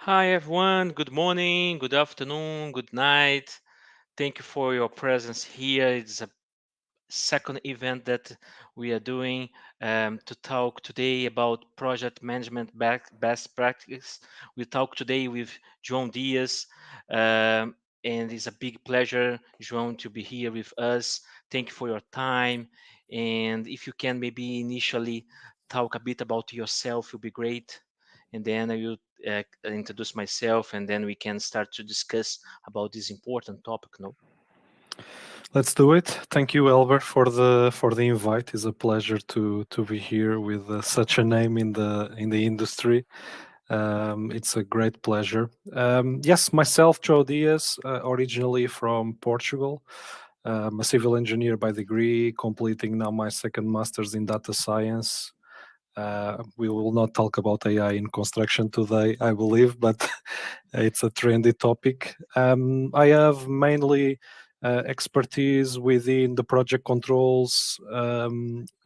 Hi everyone, good morning, good afternoon, good night. Thank you for your presence here. It's a second event that we are doing to talk today about project management best practice. We talk today with João Dias, um, and it's a big pleasure, João, to be here with us. Thank you for your time. And if you can maybe initially talk a bit about yourself, it would be great. And then I will introduce myself, and then we can start to discuss about this important topic. No. Let's do it. Thank you, Helber, for the invite. It's a pleasure to be here with such a name in the industry. It's a great pleasure. Yes, myself, Joao Dias, originally from Portugal. I'm a civil engineer by degree, completing now my second master's in data science. We will not talk about AI in construction today, I believe, but it's a trendy topic. I have mainly expertise within the project controls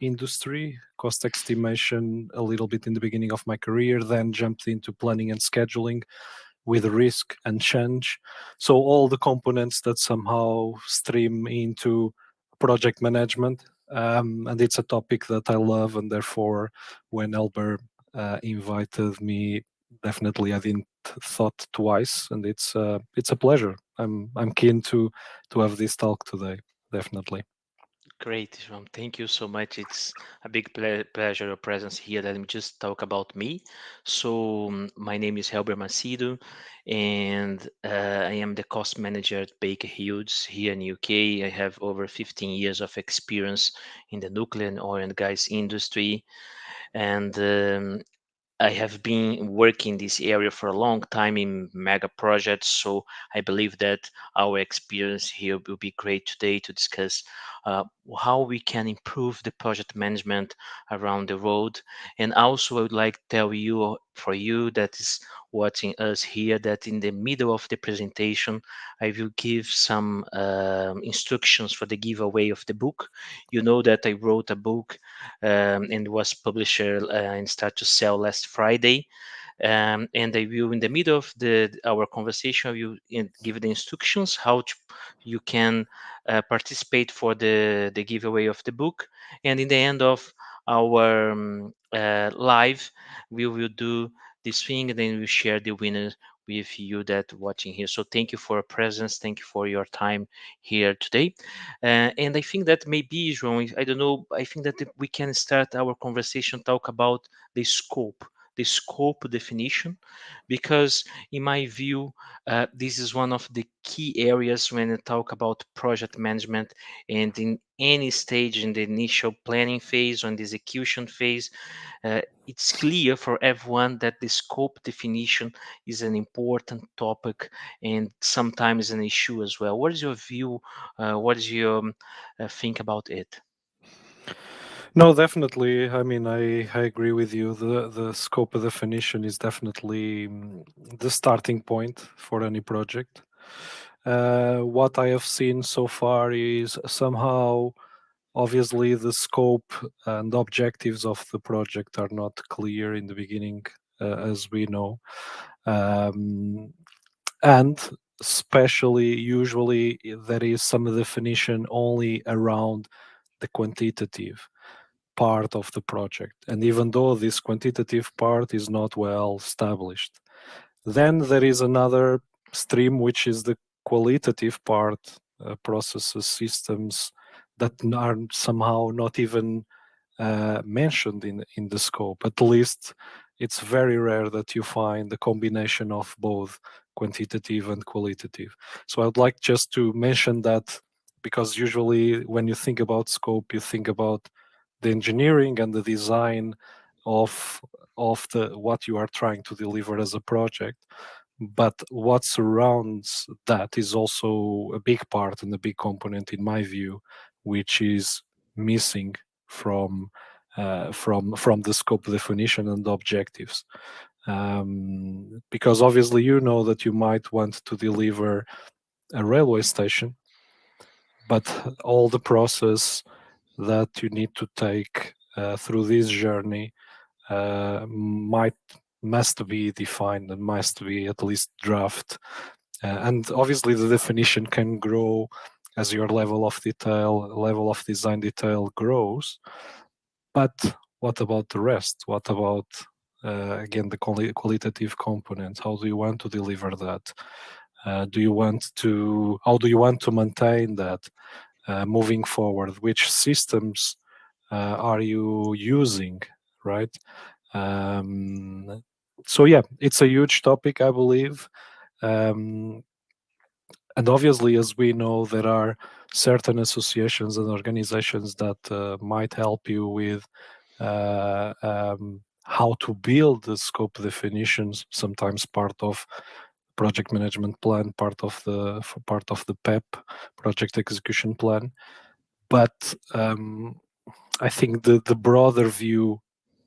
industry, cost estimation a little bit in the beginning of my career, then jumped into planning and scheduling with risk and change. So all the components that somehow stream into project management. And it's a topic that I love, and therefore, when Albert invited me, definitely I didn't thought twice, and it's a pleasure. I'm keen to have this talk today. Definitely. Great, João. Thank you so much. It's a big pleasure your presence here. Let me just talk about me. So, my name is Helber Macedo, and I am the cost manager at Baker Hughes here in UK. I have over 15 years of experience in the nuclear and oil and gas industry, and I have been working this area for a long time in mega projects, so I believe that our experience here will be great today to discuss uh, how we can improve the project management around the world. And also, I would like to tell you, for you that is watching us here, that in the middle of the presentation, I will give some instructions for the giveaway of the book. You know that I wrote a book and was published and start to sell last Friday. And I will, in the middle of our conversation, I will give the instructions how you can participate for the giveaway of the book. And in the end of our live, we will do this thing, and then we'll share the winner with you that watching here. So thank you for your presence. Thank you for your time here today. And I think that maybe, João, I don't know, I think that we can start our conversation, talk about the scope definition, because in my view, this is one of the key areas when I talk about project management, and in any stage in the initial planning phase or in the execution phase, it's clear for everyone that the scope definition is an important topic and sometimes an issue as well. What is your view? What is your think about it? No, definitely. I mean, I agree with you. The scope of definition is definitely the starting point for any project. What I have seen so far is somehow, obviously, the scope and objectives of the project are not clear in the beginning, as we know. Um, and especially, usually, there is some definition only around the quantitative part of the project. And even though this quantitative part is not well established, then there is another stream, which is the qualitative part, processes, systems that are somehow not even mentioned in the scope. At least it's very rare that you find the combination of both quantitative and qualitative. So I'd like just to mention that, because usually when you think about scope, you think about the engineering and the design of the what you are trying to deliver as a project, but what surrounds that is also a big part and a big component in my view, which is missing from from the scope definition and the objectives. Because obviously you know that you might want to deliver a railway station, but all the process that you need to take through this journey might must be defined and must be at least draft. And obviously, the definition can grow as your level of design detail grows. But what about the rest? What about again the qualitative component? How do you want to deliver that? Do you want to? How do you want to maintain that moving forward? Which systems are you using? Right. Um, so yeah, it's a huge topic, I believe. Um, and obviously, as we know, there are certain associations and organizations that might help you with how to build the scope definitions. Sometimes part of project management plan, part of the PEP, project execution plan. But I think the broader view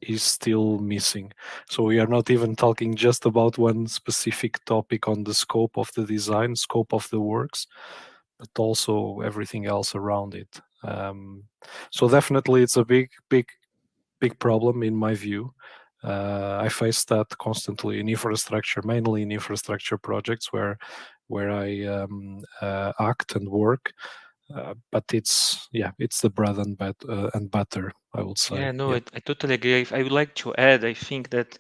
is still missing. So we are not even talking just about one specific topic on the scope of the design, scope of the works, but also everything else around it. So definitely, it's a big problem in my view. I face that constantly in infrastructure, mainly in infrastructure projects where I act and work. But it's yeah, it's the bread and butter, I would say. Yeah, no, Yeah, I totally agree. I would like to add, I think that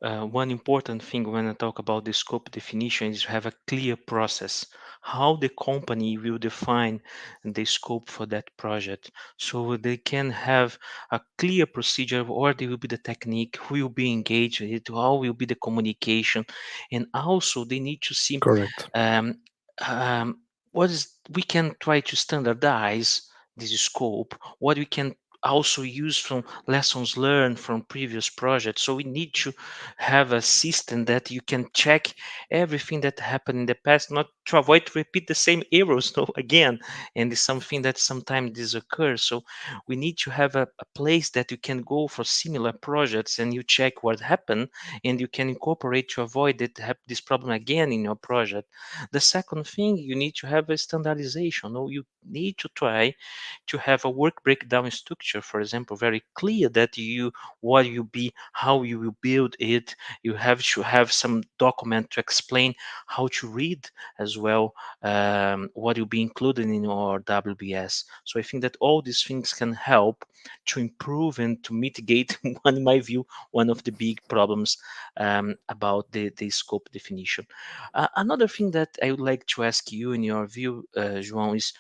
one important thing when I talk about the scope definition is to have a clear process, how the company will define the scope for that project. So they can have a clear procedure of what will be the technique, who will be engaged with it, how will be the communication. And also they need to see correct. um, what is we can try to standardize this scope, what we can also use from lessons learned from previous projects. So we need to have a system that you can check everything that happened in the past, not to avoid to repeat the same errors no, again. And it's something that sometimes this occurs. So we need to have a place that you can go for similar projects and you check what happened and you can incorporate to avoid it have this problem again in your project. The second thing, you need to have a standardization. No, you need to try to have a work breakdown structure, for example, very clear that you what you be, how you will build it. You have to have some document to explain how to read as well, what will be included in your WBS. So I think that all these things can help to improve and to mitigate, in my view, one of the big problems about the scope definition. Another thing that I would like to ask you, in your view, João, is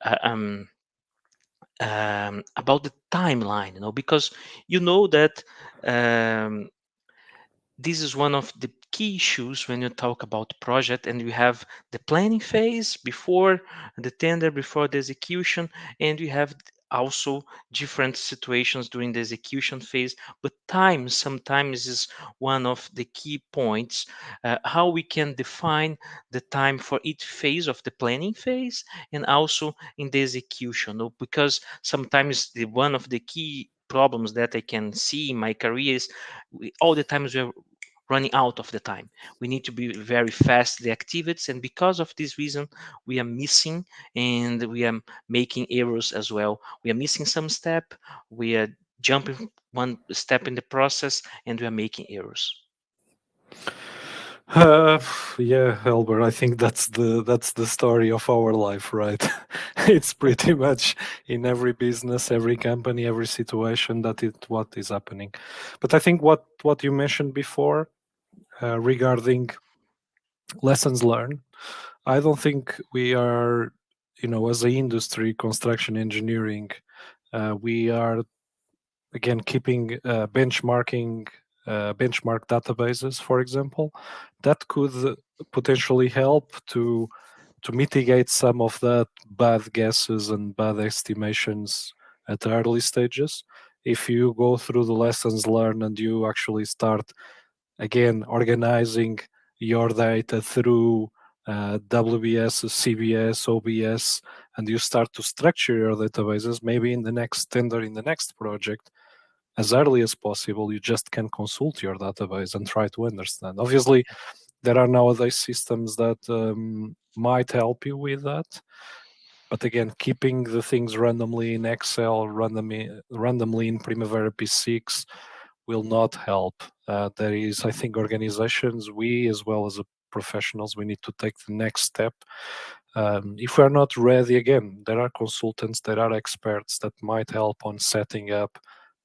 uh, um, about the timeline, because you know that um, this is one of the key issues when you talk about project, and you have the planning phase before the tender, before the execution, and you have also different situations during the execution phase. But time sometimes is one of the key points, how we can define the time for each phase of the planning phase and also in the execution, because sometimes the one of the key problems that I can see in my career is all the times we're running out of the time. We need to be very fast the activities, and because of this reason, we are missing and we are making errors as well. We are missing some step. We are jumping one step in the process, and we are making errors. Uh, yeah, Helber, I think that's the story of our life, right? It's pretty much in every business, every company, every situation that it what is happening. But I think what you mentioned before regarding lessons learned, I don't think we are, as a industry, construction engineering, we are again keeping benchmark databases, for example, that could potentially help to mitigate some of that bad guesses and bad estimations at the early stages. If you go through the lessons learned and you actually start again organizing your data through WBS, CBS, OBS, and you start to structure your databases, maybe in the next tender, in the next project, as early as possible, you just can consult your database and try to understand. Obviously, there are nowadays systems that might help you with that. But again, keeping the things randomly in Excel, randomly in Primavera P6, will not help. There is, I think, organizations, we as well as professionals, we need to take the next step. If we're not ready, again, there are consultants, there are experts that might help on setting up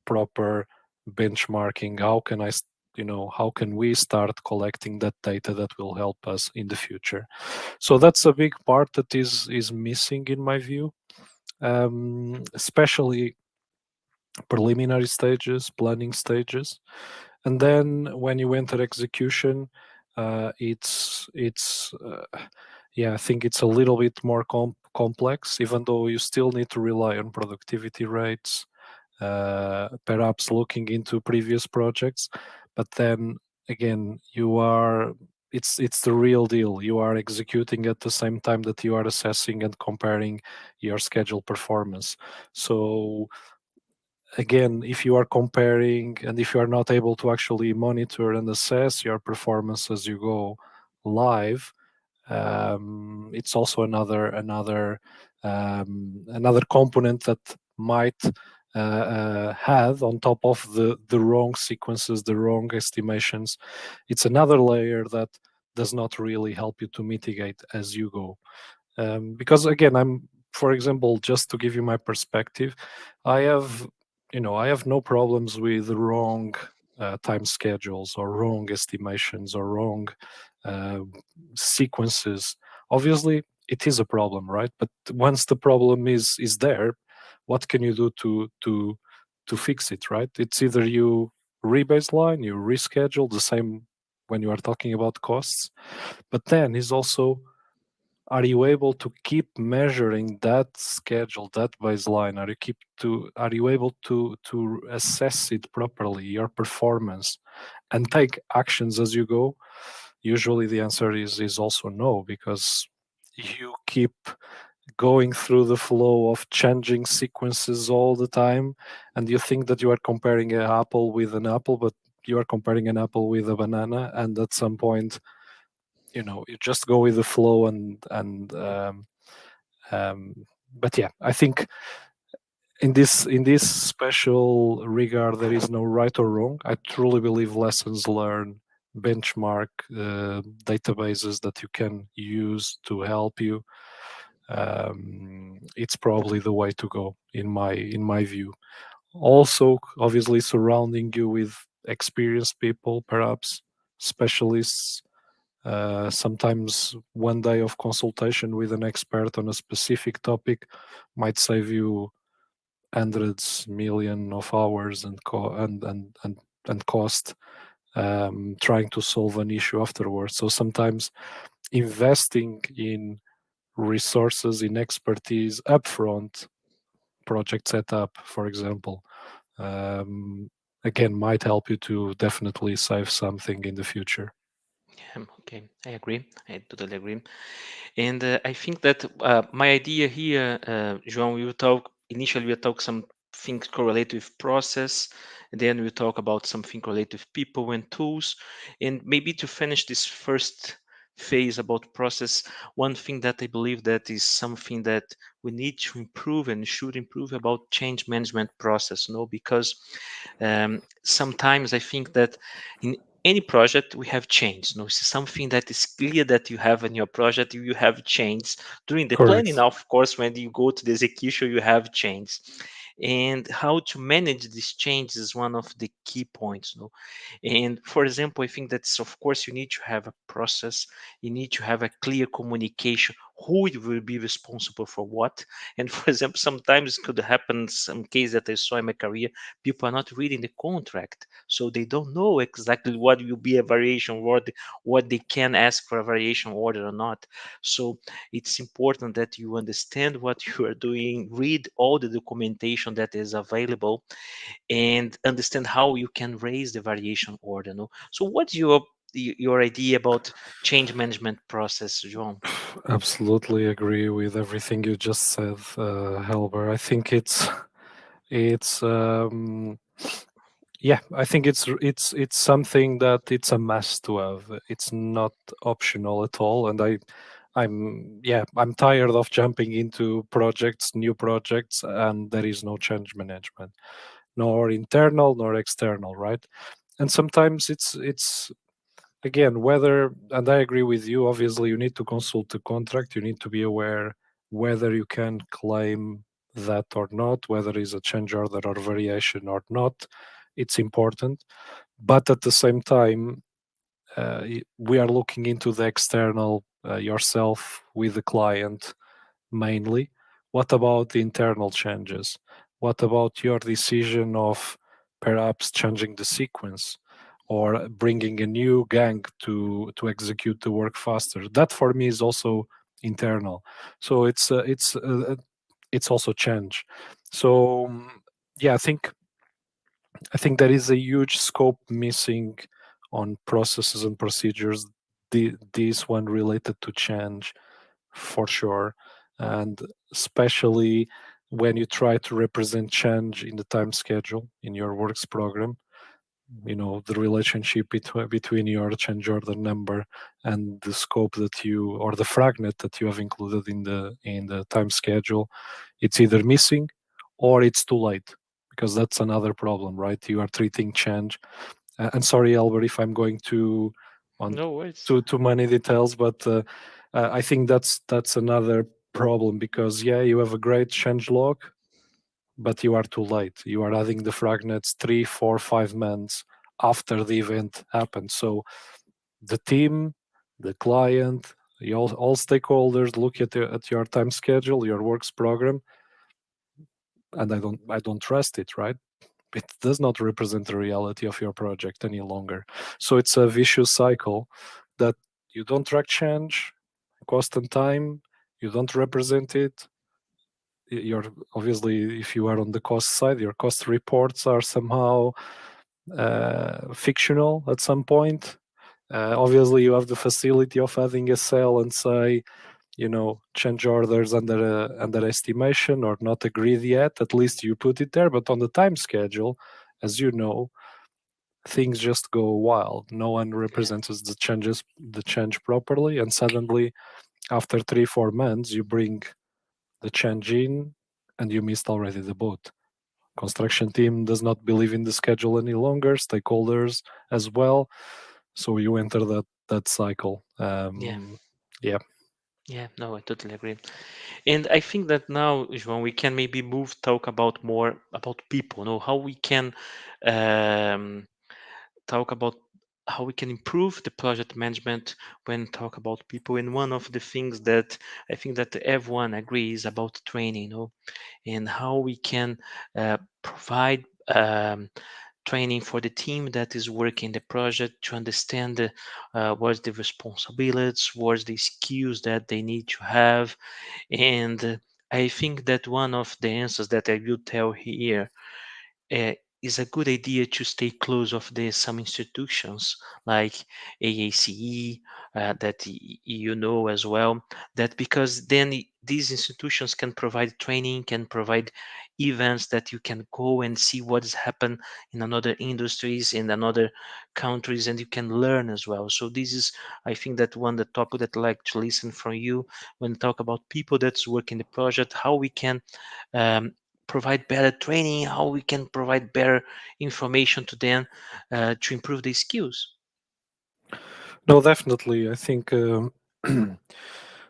proper benchmarking. How can how can we start collecting that data that will help us in the future? So that's a big part that is missing in my view, especially preliminary stages, planning stages, and then when you enter execution, yeah, I think it's a little bit more complex, even though you still need to rely on productivity rates, perhaps looking into previous projects, but then again, it's the real deal. You are executing at the same time that you are assessing and comparing your schedule performance. So again, if you are comparing and if you are not able to actually monitor and assess your performance as you go live, it's also another component that might have on top of the wrong sequences, the wrong estimations. It's another layer that does not really help you to mitigate as you go. Because again, for example, just to give you my perspective, I have, I have no problems with wrong time schedules or wrong estimations or wrong uh, sequences. Obviously, it is a problem, right? But once the problem is there, what can you do to fix it, right? It's either you rebaseline, you reschedule, the same when you are talking about costs, but then is also, are you able to keep measuring that schedule, that baseline? Are you able to assess it properly, your performance, and take actions as you go? Usually the answer is also no, because you keep going through the flow of changing sequences all the time, and you think that you are comparing an apple with an apple, but you are comparing an apple with a banana, and at some point, you just go with the flow. Um, but yeah, I think in this special regard, there is no right or wrong. I truly believe lessons learned, benchmark, databases that you can use to help you, it's probably the way to go in my view. Also, obviously, surrounding you with experienced people, perhaps specialists. Sometimes one day of consultation with an expert on a specific topic might save you hundreds, million of hours and cost, trying to solve an issue afterwards. So sometimes investing in resources, in expertise upfront, project setup, for example, um, again, might help you to definitely save something in the future. Yeah, okay, I agree. I totally agree. And I think that my idea here, João, we will talk initially. We'll talk some things correlated with process, and then we'll talk about something related with people and tools. And maybe to finish this first phase about process, one thing that I believe that is something that we need to improve and should improve about change management process. No, because sometimes I think that in any project we have change. No, it's something that is clear that you have in your project. You have change during the planning. Correct. Of course, when you go to the execution, you have change, and how to manage this change is one of the key points. No, and for example, I think that's, of course, you need to have a process. You need to have a clear communication. Who will be responsible for what? And for example, sometimes it could happen. Some case that I saw in my career, people are not reading the contract, so they don't know exactly what will be a variation order, what they can ask for a variation order or not. So it's important that you understand what you are doing, read all the documentation that is available, and understand how you can raise the variation order. No? So what's your idea about change management process, John? Absolutely agree with everything you just said, Helber. I think it's yeah, I think it's something that it's a must to have. It's not optional at all, and I'm tired of jumping into projects, new projects, and there is no change management. nor internal nor external, right? And sometimes it's again whether, and I agree with you, obviously you need to consult the contract, you need to be aware whether you can claim that or not, whether it's a change order or variation or not. It's important, but at the same time, we are looking into the external, yourself with the client mainly. What about the internal changes? What about your decision of perhaps changing the sequence or bringing a new gang to execute the work faster? That for me is also internal. So it's also change. So yeah, I think there is a huge scope missing on processes and procedures. This one related to change for sure, and especially when you try to represent change in the time schedule in your works program, the relationship between your change order number and the scope that you, or the fragment that you have included in the time schedule, it's either missing or it's too late, because that's another problem, right? You are treating change, and sorry, Albert, if I'm going to on No worries. too many details, but I think that's another problem, because yeah, you have a great change log, but you are too late. You are adding the fragments 3, 4, 5 months after the event happened. So the team, the client, all stakeholders look at your time schedule, your works program, and I don't trust it, right? It does not represent the reality of your project any longer. So it's a vicious cycle that you don't track change, cost and time, you don't represent it. You're obviously, if you are on the cost side, your cost reports are somehow fictional at some point. Obviously, you have the facility of adding a cell and say, change orders under estimation or not agreed yet. At least you put it there. But on the time schedule, as you know, things just go wild. No one Yeah, represents the change properly, and suddenly, after 3, 4 months, you bring the change in, and you missed already the boat. Construction team does not believe in the schedule any longer. Stakeholders as well. So you enter that cycle. yeah, Yeah. yeah. No, I totally agree. And I think that now, João, we can maybe talk about more about people. Know how we can um, talk about how we can improve the project management when talk about people. And one of the things that I think that everyone agrees about training, and how we can provide training for the team that is working the project to understand what's the responsibilities, what's the skills that they need to have. And I think that one of the answers that I will tell here uh, is a good idea to stay close of the some institutions like AACE that you know as well. That because then these institutions can provide training, can provide events that you can go and see what has happened in another industries in another countries, and you can learn as well. So this is, I think, that one the topic that I like to listen from you when talk about people that's working the project, how we can um, provide better training, how we can provide better information to them to improve their skills. No, definitely. I think on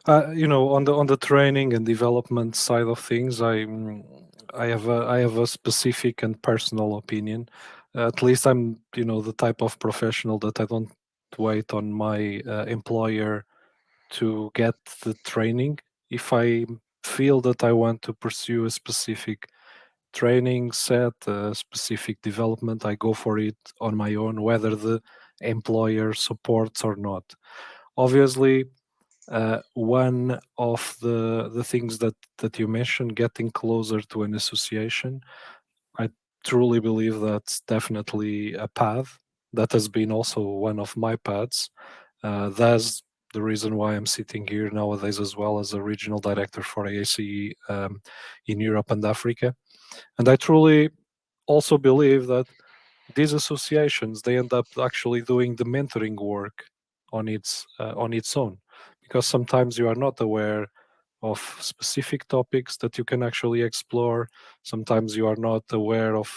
the training and development side of things, I have a specific and personal opinion. At least I'm the type of professional that I don't wait on my employer to get the training. If I feel that I want to pursue a specific training set, a specific development, I go for it on my own, whether the employer supports or not. Obviously, one of the things that you mentioned, getting closer to an association, I truly believe that's definitely a path. That has been also one of my paths. That's the reason why I'm sitting here nowadays as well as a regional director for AACE in Europe and Africa. And I truly also believe that these associations, they end up actually doing the mentoring work on its own, because sometimes you are not aware of specific topics that you can actually explore. Sometimes you are not aware of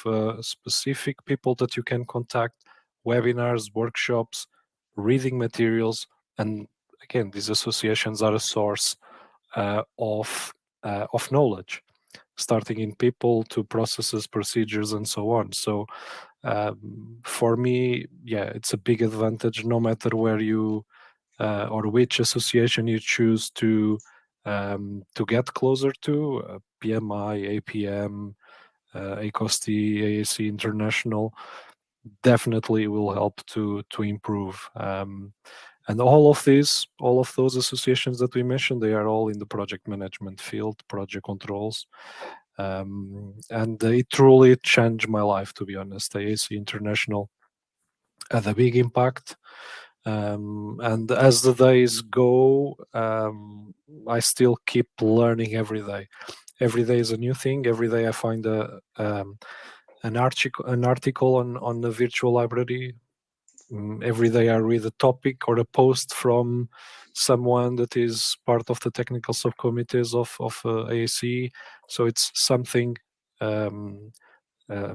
specific people that you can contact, webinars, workshops, reading materials. And again, these associations are a source of knowledge, starting in people to processes, procedures, and so on. So for me, yeah, it's a big advantage no matter where you or which association you choose to get closer to, PMI, APM, ACOSTI, AAC International, definitely will help to improve. And all of those associations that we mentioned, they are all in the project management field, project controls, and it truly changed my life. To be honest, AAC International had a big impact. And as the days go, I still keep learning every day. Every day is a new thing. Every day I find an article on the virtual library. Every day I read a topic or a post from someone that is part of the technical subcommittees of AAC. So it's something,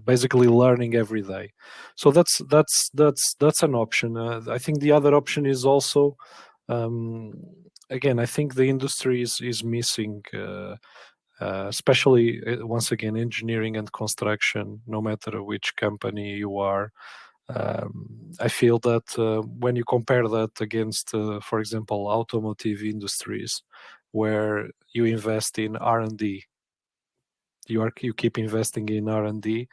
basically learning every day. So that's an option. I think the other option is also, um, again, I think the industry is missing. Especially once again, engineering and construction, no matter which company you are, I feel that when you compare that against, for example, automotive industries, where you invest in R&D, you keep investing in R&D.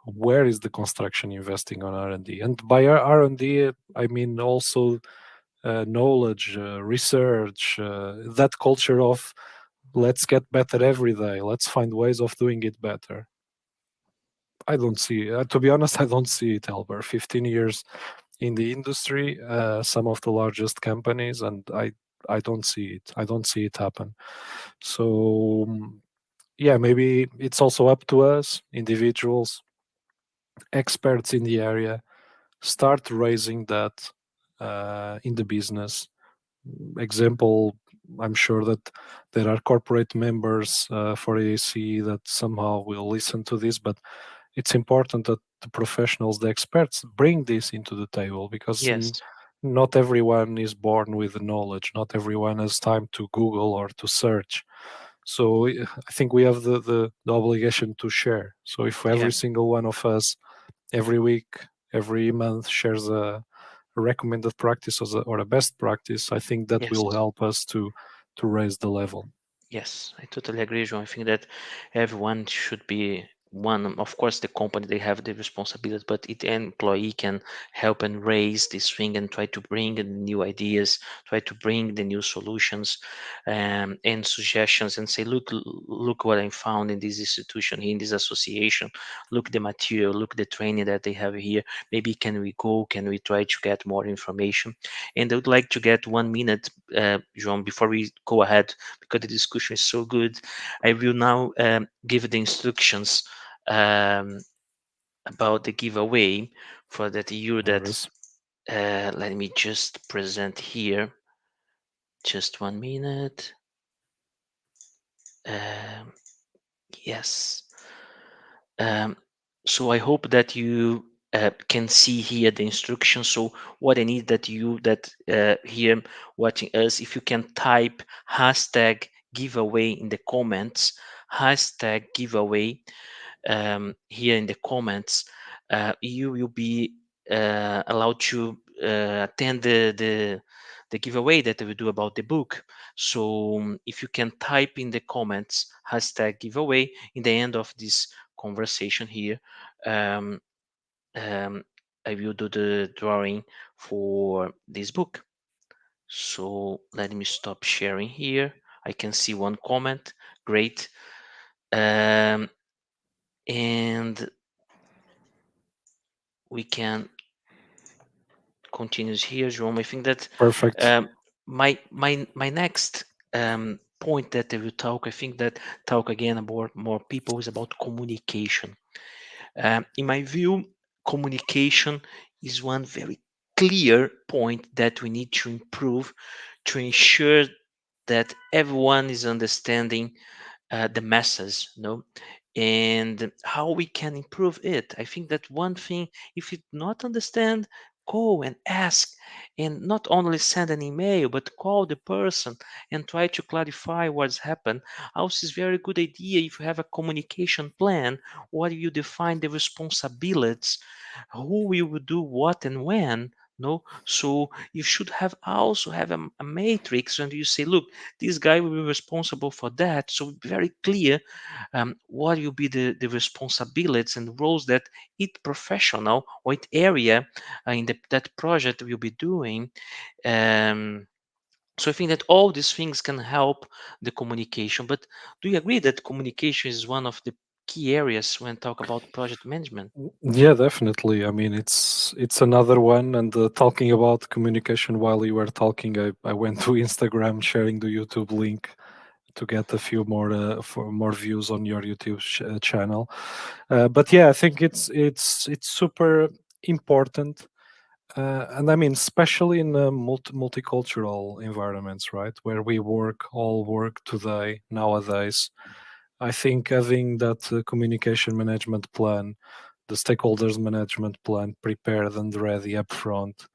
Where is the construction investing on R&D? And by R&D, I mean also knowledge, research, that culture of let's get better every day. Let's find ways of doing it better. I don't see, to be honest, I don't see it, Helber. 15 years in the industry, some of the largest companies, and I don't see it. I don't see it happen. So yeah, maybe it's also up to us, individuals, experts in the area, start raising that in the business. Example, I'm sure that there are corporate members for AAC that somehow will listen to this, but it's important that the professionals, the experts, bring this into the table, because Yes, not everyone is born with the knowledge. Not everyone has time to Google or to search. So I think we have the obligation to share. So if yeah, every single one of us every week, every month shares a recommended practice or a best practice, I think that yes. will help us to raise the level. Yes, I totally agree, João. I think that everyone should be one. Of course, the company they have the responsibility, but each employee can help and raise this thing and try to bring the new ideas, try to bring the new solutions, and suggestions, and say, look what I found in this institution, in this association. Look the material, look the training that they have here. Maybe can we go? Can we try to get more information? And I would like to get 1 minute, João, before we go ahead because the discussion is so good. I will now give the instructions um, about the giveaway for that year No that worries. let me just present here. Just 1 minute. Um, yes. Um, so I hope that you can see here the instructions. So what I need that you that here watching us, if you can type hashtag giveaway in the comments, hashtag giveaway here in the comments, you will be allowed to attend the giveaway that we do about the book. So if you can type in the comments hashtag giveaway in the end of this conversation here, um, um, I will do the drawing for this book. So let me stop sharing here. I can see one comment. Great. Um, and we can continues here, Jerome. I think that Perfect. my next point that I will talk, I think that talk again about more people is about communication. In my view, communication is one very clear point that we need to improve to ensure that everyone is understanding the masses, and how we can improve it. I think that one thing, if you not understand, go and ask, and not only send an email, but call the person and try to clarify what's happened. Also, is very good idea if you have a communication plan, what you define the responsibilities, who will do what and when. No, so you should have also have a matrix, and you say, look, this guy will be responsible for that. So very clear what will be the responsibilities and roles that each professional or each area in that project will be doing. Um, so I think that all these things can help the communication. But do you agree that communication is one of the key areas when talk about project management? Yeah, definitely. I mean, it's another one. And talking about communication while you were talking, I went to Instagram sharing the YouTube link to get a few more for more views on your YouTube channel. But yeah, I think it's super important, and I mean, especially in multicultural environments, right, where we all work today nowadays. I think having that communication management plan, the stakeholders management plan prepared and ready up front,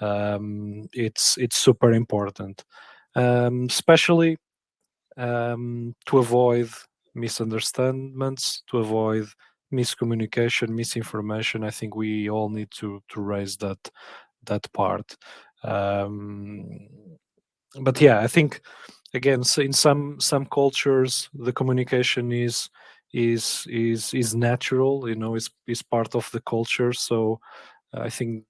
it's super important, especially to avoid misunderstandings, to avoid miscommunication, misinformation. I think we all need to raise that part. Um, but yeah, I think again, so in some cultures, the communication is natural. You know, is part of the culture. So I think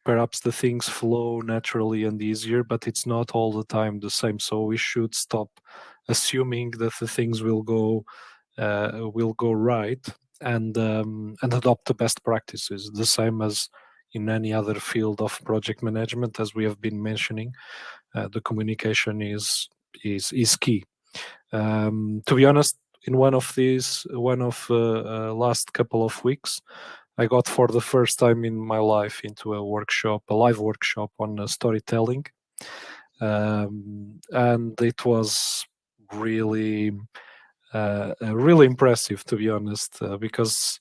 perhaps the things flow naturally and easier, but it's not all the time the same. So we should stop assuming that the things will go right, and adopt the best practices. The same as in any other field of project management, as we have been mentioning, the communication is key. To be honest, in one of last couple of weeks, I got for the first time in my life into a workshop, a live workshop on storytelling, and it was really, really impressive, to be honest, because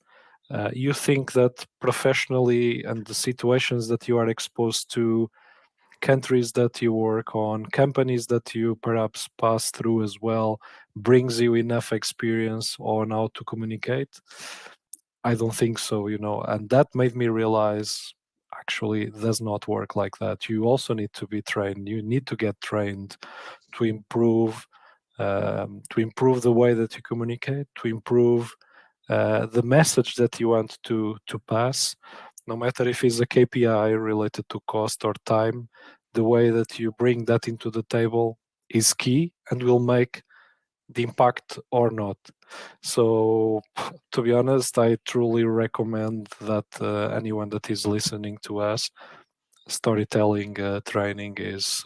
you think that professionally and the situations that you are exposed to, countries that you work on, companies that you perhaps pass through as well, brings you enough experience on how to communicate. I don't think so, and that made me realize actually it does not work like that. You also need to be trained. You need to get trained to improve the way that you communicate, to improve the message that you want to pass, no matter if it's a KPI related to cost or time. The way that you bring that into the table is key and will make the impact or not. So, to be honest, I truly recommend that anyone that is listening to us, storytelling training is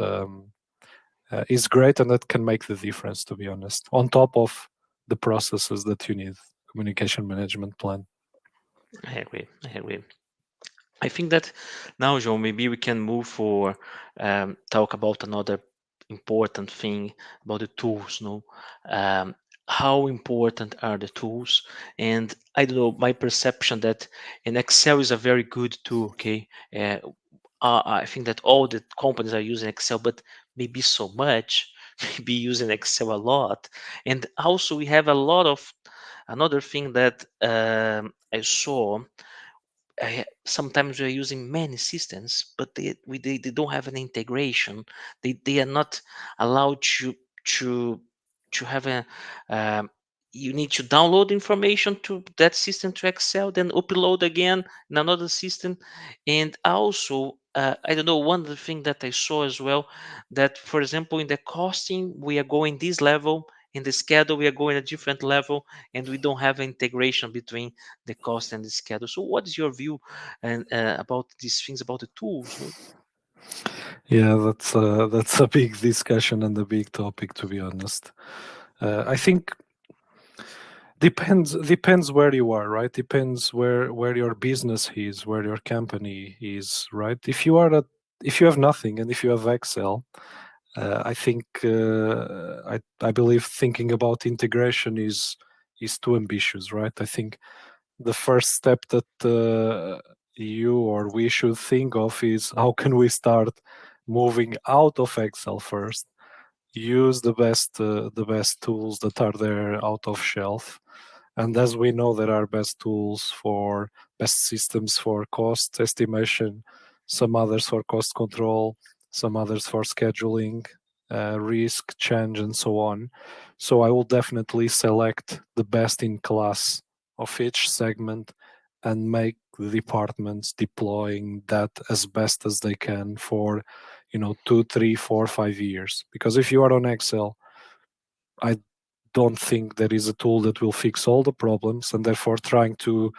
great, and that can make the difference. To be honest, on top of the processes that you need, communication management plan. I agree. I agree. I think that now, Joe, maybe we can move for talk about another important thing about the tools. No, how important are the tools? And I don't know, my perception that in Excel is a very good tool. Okay, I think that all the companies are using Excel, but maybe so much, maybe using Excel a lot. And also, we have a lot of another thing that I saw. Sometimes we're using many systems, but they don't have an integration. They are not allowed to to have a um, you need to download information to that system to Excel, then upload again in another system. And also I don't know, one of the things that I saw as well, that for example in the costing we are going this level, in the schedule we are going a different level, and we don't have integration between the cost and the schedule. So what is your view and about these things, about the tools? No? Yeah, that's a big discussion and a big topic, to be honest. I think depends where you are, right? Depends where your business is, where your company is, right? If you have nothing and if you have Excel, I think I believe thinking about integration is too ambitious, right? I think the first step that you or we should think of is how can we start moving out of Excel first, use the best tools that are there out of shelf. And as we know, there are best tools for best systems for cost estimation, some others for cost control, some others for scheduling, risk, change, and so on. So I will definitely select the best in class of each segment and make the departments deploying that as best as they can for 2, 3, 4, 5 years. Because if you are on Excel, I don't think there is a tool that will fix all the problems, and therefore trying to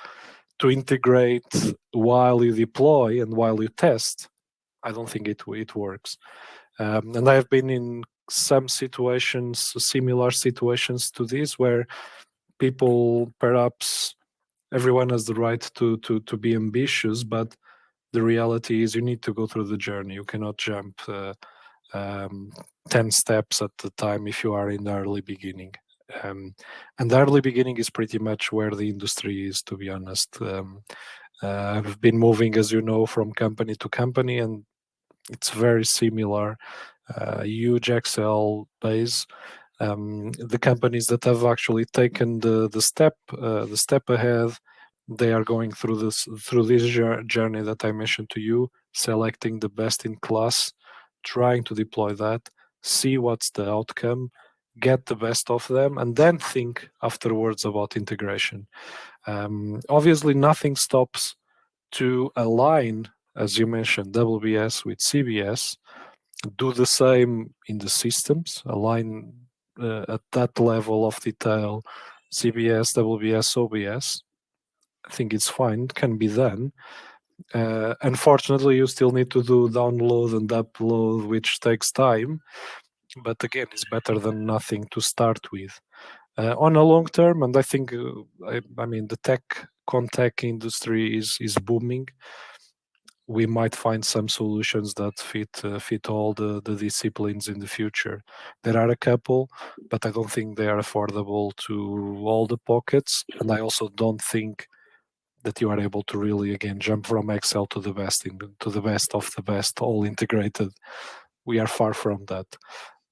integrate while you deploy and while you test, I don't think it works. And I have been in some situations, similar situations to this, where people perhaps everyone has the right to be ambitious, but the reality is you need to go through the journey. You cannot jump um, 10 steps at the time if you are in the early beginning. Um, and the early beginning is pretty much where the industry is, to be honest. I've been moving, as you know, from company to company, and it's very similar. Huge Excel base. The companies that have actually taken the step ahead, they are going through this journey that I mentioned to you, selecting the best in class, trying to deploy that, see what's the outcome, get the best of them, and then think afterwards about integration. Obviously, nothing stops to align, as you mentioned, WBS with CBS, do the same in the systems, align at that level of detail, CBS, WBS, OBS. I think it's fine, it can be done. Unfortunately, you still need to do download and upload, which takes time. But again, it's better than nothing to start with. On a long term, and I think, I mean, the tech industry is booming. We might find some solutions that fit all the disciplines in the future. There are a couple, but I don't think they are affordable to all the pockets, and I also don't think that you are able to really again jump from Excel to the best of the best, all integrated. We are far from that.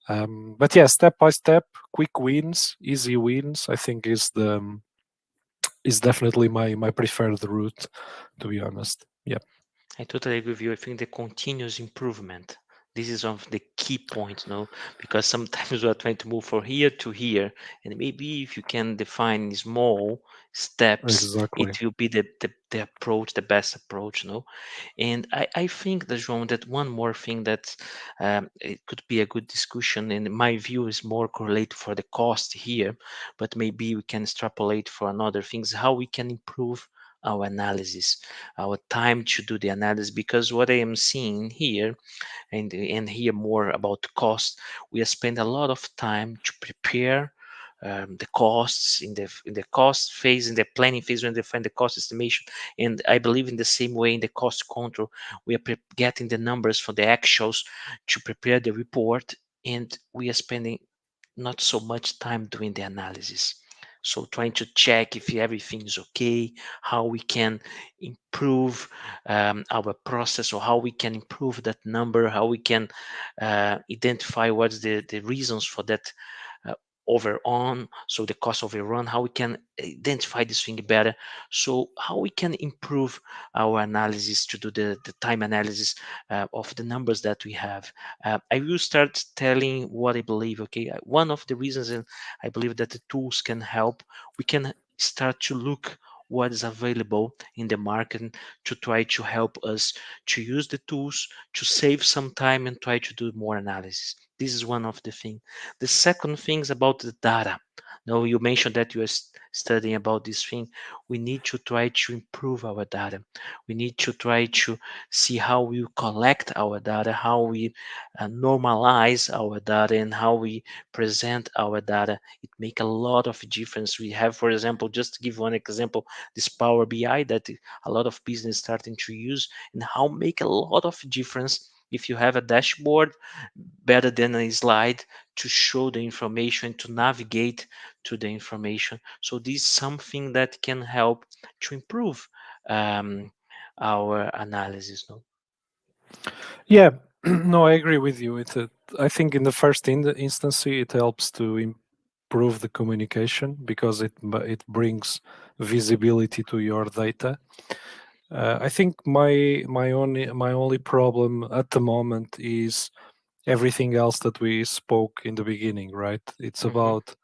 But yeah, step by step, quick wins, easy wins. I think is definitely my preferred route, to be honest. Yeah. I totally agree with you. I think the continuous improvement. This is one of the key points, no? Because sometimes we are trying to move from here to here, and maybe if you can define small steps, Exactly. it will be the approach, the best approach, no? And I think that João, that one more thing that it could be a good discussion, and my view is more correlated for the cost here, but maybe we can extrapolate for another things how we can improve our analysis, our time to do the analysis. Because what I am seeing here and hear more about cost, we have spent a lot of time to prepare the costs in the cost phase, in the planning phase, when they find the cost estimation. And I believe in the same way in the cost control, we are getting the numbers for the actuals to prepare the report, and we are spending not so much time doing the analysis. So trying to check if everything is okay, how we can improve our process, or how we can improve that number, how we can identify what's the reasons for that uh, over on, so the cost overrun, how we can identify this thing better, so how we can improve our analysis to do the time analysis of the numbers that we have. I will start telling what I believe. Okay, one of the reasons, and I believe that the tools can help, we can start to look what is available in the market to try to help us to use the tools to save some time and try to do more analysis. This is one of the things. The second thing is about the data. Now you mentioned that you are studying about this thing. We need to try to improve our data. We need to try to see how we collect our data, how we normalize our data, and how we present our data. It make a lot of difference. We have, for example, just to give one example, this Power BI that a lot of business starting to use, and how make a lot of difference if you have a dashboard, better than a slide to show the information, to navigate to the information. So this is something that can help to improve um, our analysis. No? Yeah, no, I agree with you. I think in the first instance, it helps to improve the communication because it brings visibility to your data. I think my only problem at the moment is everything else that we spoke in the beginning, right? It's Hmm. about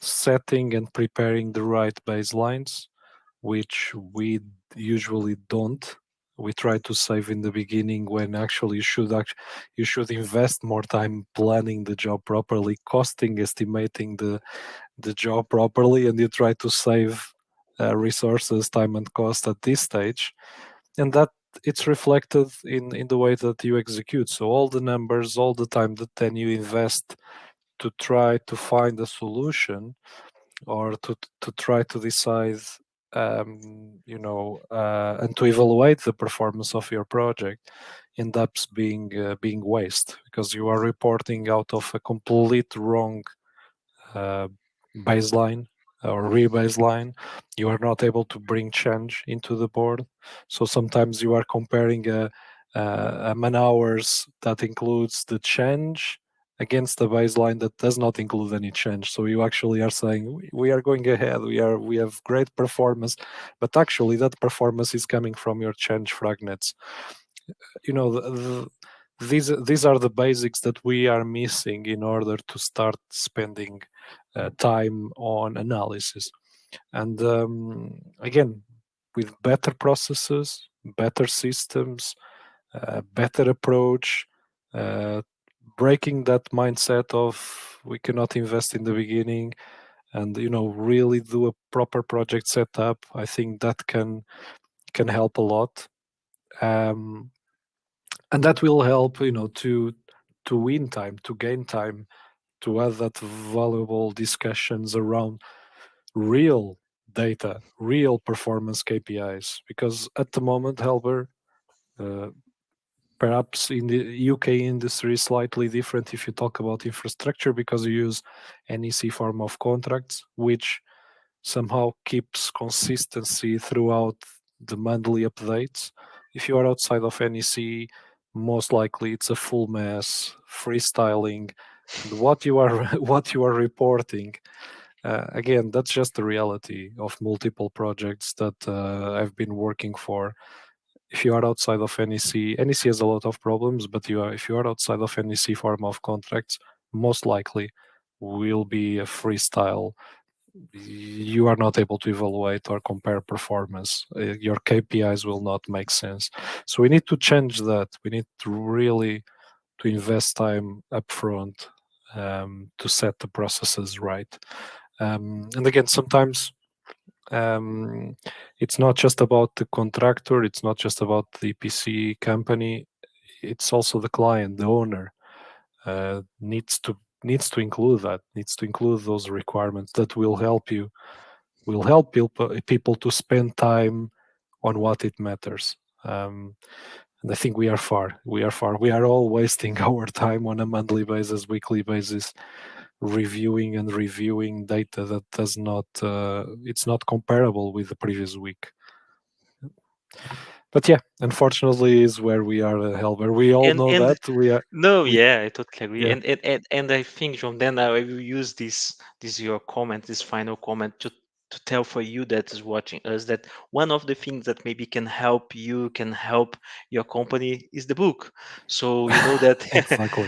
setting and preparing the right baselines, which we usually don't. We try to save in the beginning when actually you should invest more time planning the job properly, costing estimating the job properly, and you try to save resources, time, and cost at this stage, and that it's reflected in the way that you execute. So all the numbers, all the time that then you invest to try to find a solution or to try to decide and to evaluate the performance of your project end up being waste because you are reporting out of a complete wrong uh, baseline or re-baseline. You are not able to bring change into the board. So sometimes you are comparing a man hours that includes the change against the baseline that does not include any change. So you actually are saying we are going ahead, we have great performance, but actually that performance is coming from your change fragments. You know these are the basics that we are missing in order to start spending time on analysis. And again, with better processes, better systems, better approach, uh, breaking that mindset of we cannot invest in the beginning, and really do a proper project setup, I think that can help a lot. um, and that will help to win time, to gain time, to have that valuable discussions around real data, real performance KPIs. Because at the moment, Helber, uh, perhaps in the UK industry is slightly different if you talk about infrastructure because you use NEC form of contracts, which somehow keeps consistency throughout the monthly updates. If you are outside of NEC, most likely it's a full mess, freestyling, and what you are what you are reporting. Again, that's just the reality of multiple projects that I've been working for. If you are outside of NEC, NEC has a lot of problems, but if you are outside of NEC form of contracts, most likely will be a freestyle. You are not able to evaluate or compare performance. Your KPIs will not make sense. So we need to change that. We need to really to invest time upfront to set the processes right. And again, sometimes um, it's not just about the contractor. It's not just about the EPC company. It's also the client, the owner needs to include that. Needs to include those requirements that will help people to spend time on what it matters. And I think we are far. We are far. We are all wasting our time on a monthly basis, weekly basis, reviewing and reviewing data that does not. It's not comparable with the previous week. But yeah, unfortunately, is where we are, Helber. We all know And that we are. no, We yeah, I totally agree. yeah, And I think, John, then I will use this your comment, this final comment to tell for you that is watching us that one of the things that maybe can help you, can help your company is the book. So you know that exactly.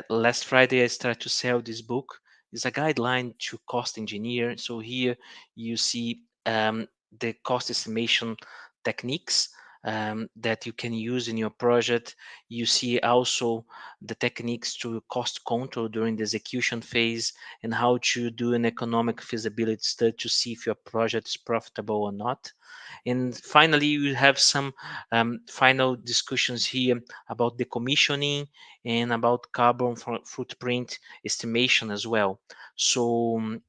last Friday I started to sell this book. It's a guideline to cost engineer. So here you see the cost estimation techniques that you can use in your project. You see also the techniques to cost control during the execution phase and how to do an economic feasibility study to see if your project is profitable or not. And finally, you have some final discussions here about decommissioning and about carbon footprint estimation as well. So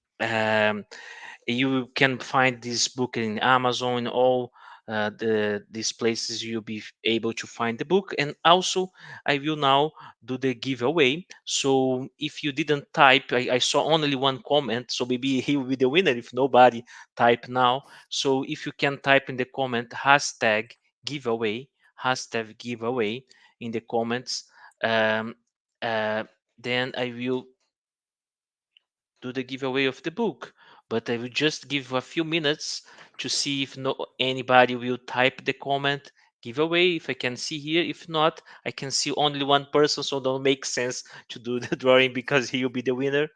you can find this book in Amazon, in all these places you'll be able to find the book. And also I will now do the giveaway. So if you didn't type, I saw only one comment, so maybe he will be the winner if nobody type now. So if you can type in the comment giveaway giveaway in the comments, um, uh, then I will do the giveaway of the book. But I will just give a few minutes to see if no anybody will type the comment giveaway. If I can see here, if not, I can see only one person, so don't make sense to do the drawing because he will be the winner.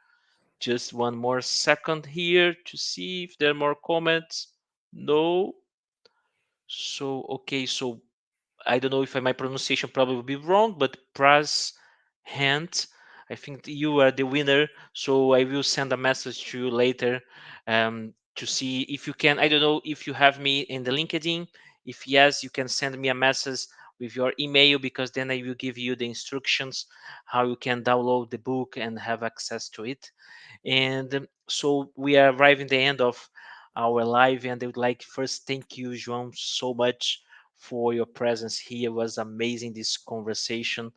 Just one more second here to see if there are more comments. No. So okay, so I don't know if my pronunciation probably will be wrong, but Pras Hand, I think you are the winner. So I will send a message to you later, to see if you can. I don't know if you have me in the LinkedIn. If yes, you can send me a message with your email, because then I will give you the instructions how you can download the book and have access to it. And so we are arriving the end of our live, and I would like first thank you, João, so much for your presence here. It was amazing, this conversation.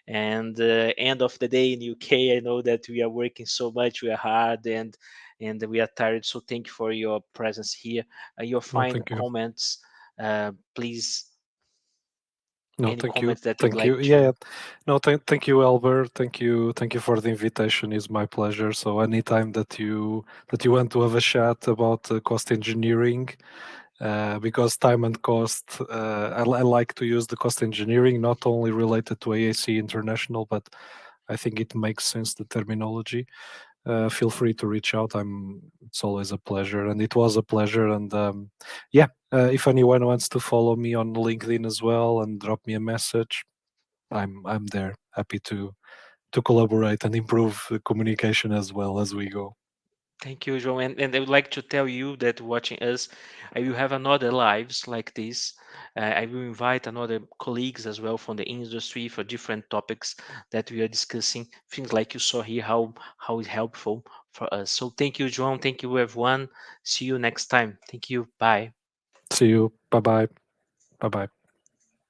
And end of the day in UK, I know that we are working so much, we are hard, and we are tired. So thank you for your presence here. Your No, final thank you. comments, please. No, Any thank you. comments that you'd Thank you. like Yeah. to? No, thank you, Albert. Thank you for the invitation. It's my pleasure. So anytime that you want to have a chat about cost engineering, because time and cost, I like to use the cost engineering not only related to AAC International, but I think it makes sense, the terminology. Feel free to reach out. It's always a pleasure, and it was a pleasure. And yeah, if anyone wants to follow me on LinkedIn as well and drop me a message, I'm there, happy to collaborate and improve the communication as well as we go. Thank you, João. And I would like to tell you that watching us, I will have another lives like this. I will invite another colleagues as well from the industry for different topics that we are discussing. Things like you saw here, how it's helpful for us. So thank you, João. Thank you, everyone. See you next time. Thank you. Bye. See you. Bye bye. Bye bye.